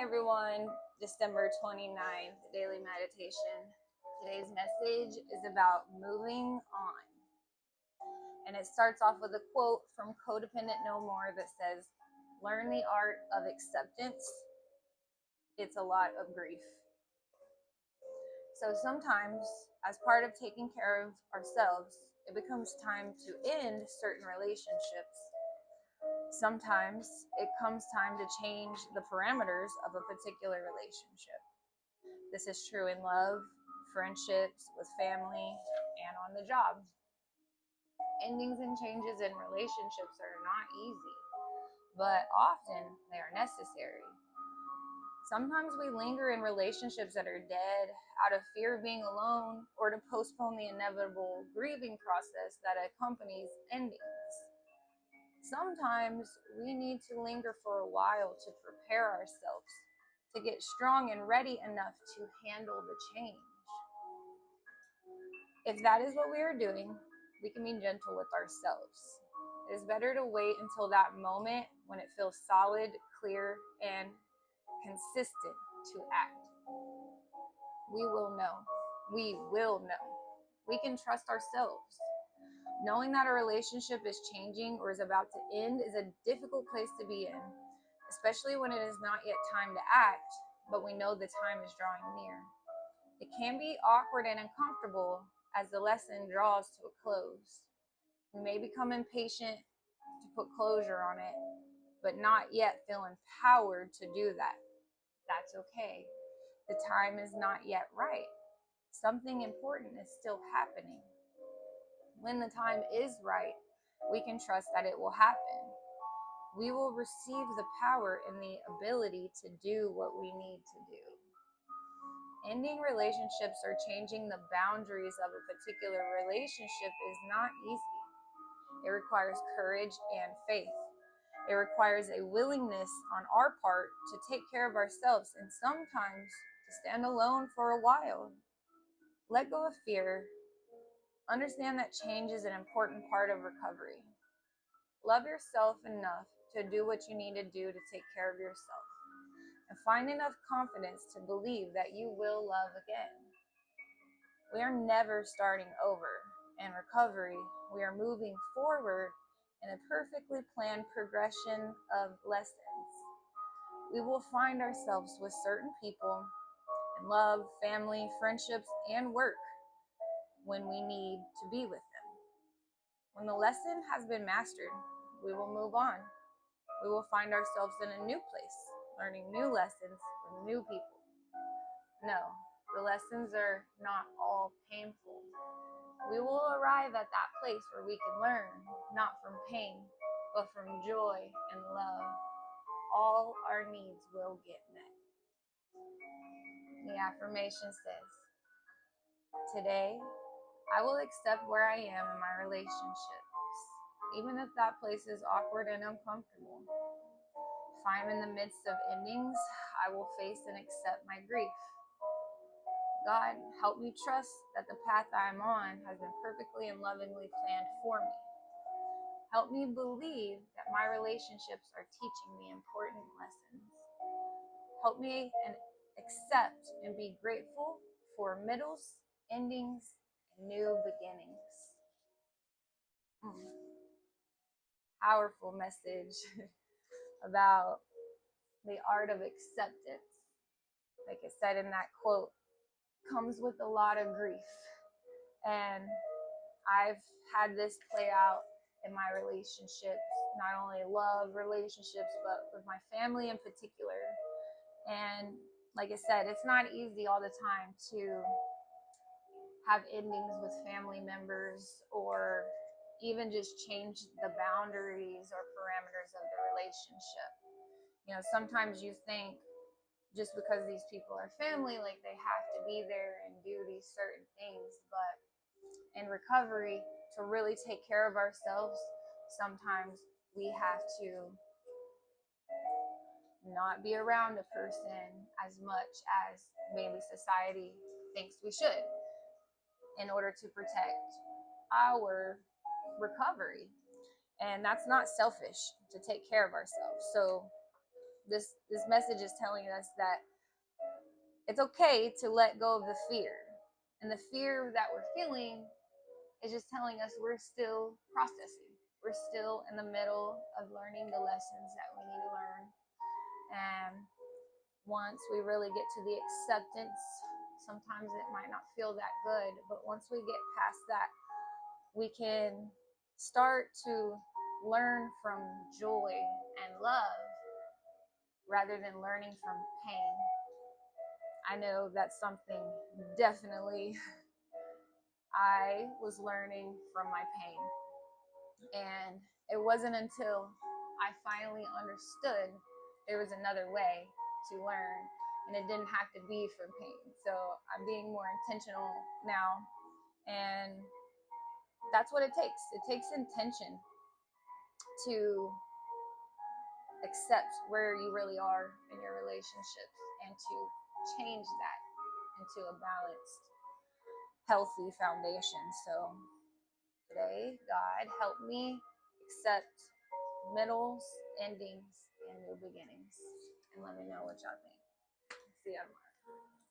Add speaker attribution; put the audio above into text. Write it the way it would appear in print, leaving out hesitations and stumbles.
Speaker 1: Everyone, December 29th, daily meditation. Today's message is about moving on. And it starts off with a quote from Codependent No More that says, "Learn the art of acceptance. It's a lot of grief." So sometimes, as part of taking care of ourselves, it becomes time to end certain relationships. Sometimes it comes time to change the parameters of a particular relationship. This is true in love, friendships, with family, and on the job. Endings and changes in relationships are not easy, but often they are necessary. Sometimes we linger in relationships that are dead out of fear of being alone or to postpone the inevitable grieving process that accompanies endings. Sometimes we need to linger for a while to prepare ourselves to get strong and ready enough to handle the change. If that is what we are doing, we can be gentle with ourselves. It is better to wait until that moment when it feels solid, clear, and consistent to act. We will know. We will know. We can trust ourselves. Knowing that a relationship is changing or is about to end is a difficult place to be in, especially when it is not yet time to act, but we know the time is drawing near. It can be awkward and uncomfortable as the lesson draws to a close. We may become impatient to put closure on it, but not yet feel empowered to do that. That's okay. The time is not yet right. Something important is still happening. When the time is right, we can trust that it will happen. We will receive the power and the ability to do what we need to do. Ending relationships or changing the boundaries of a particular relationship is not easy. It requires courage and faith. It requires a willingness on our part to take care of ourselves and sometimes to stand alone for a while. Let go of fear. Understand that change is an important part of recovery. Love yourself enough to do what you need to do to take care of yourself. And find enough confidence to believe that you will love again. We are never starting over. In recovery, we are moving forward in a perfectly planned progression of lessons. We will find ourselves with certain people in love, family, friendships, and work when we need to be with them. When the lesson has been mastered, we will move on. We will find ourselves in a new place, learning new lessons with new people. No, the lessons are not all painful. We will arrive at that place where we can learn, not from pain, but from joy and love. All our needs will get met. The affirmation says, "Today, I will accept where I am in my relationships, even if that place is awkward and uncomfortable. If I'm in the midst of endings, I will face and accept my grief. God, help me trust that the path I'm on has been perfectly and lovingly planned for me. Help me believe that my relationships are teaching me important lessons. Help me and accept and be grateful for middles, endings, and new beginnings." Powerful message about the art of acceptance. Like I said in that quote, comes with a lot of grief. And I've had this play out in my relationships, not only love relationships, but with my family in particular. And like I said, it's not easy all the time to have endings with family members or even just change the boundaries or parameters of the relationship. You know, sometimes you think just because these people are family, like they have to be there and do these certain things. But in recovery, to really take care of ourselves, sometimes we have to not be around a person as much as maybe society thinks we should in order to protect our recovery. And that's not selfish, to take care of ourselves. So This message is telling us that it's okay to let go of the fear. And the fear that we're feeling is just telling us we're still processing. We're still in the middle of learning the lessons that we need to learn. And once we really get to the acceptance, sometimes it might not feel that good, but once we get past that, we can start to learn from joy and love rather than learning from pain. I know that's something definitely I was learning from my pain. And it wasn't until I finally understood there was another way to learn, and it didn't have to be from pain. So I'm being more intentional now, and that's what it takes. It takes intention to accept where you really are in your relationships and to change that into a balanced, healthy foundation. So today, God, help me accept middles, endings, and new beginnings. And let me know what y'all think. See ya tomorrow.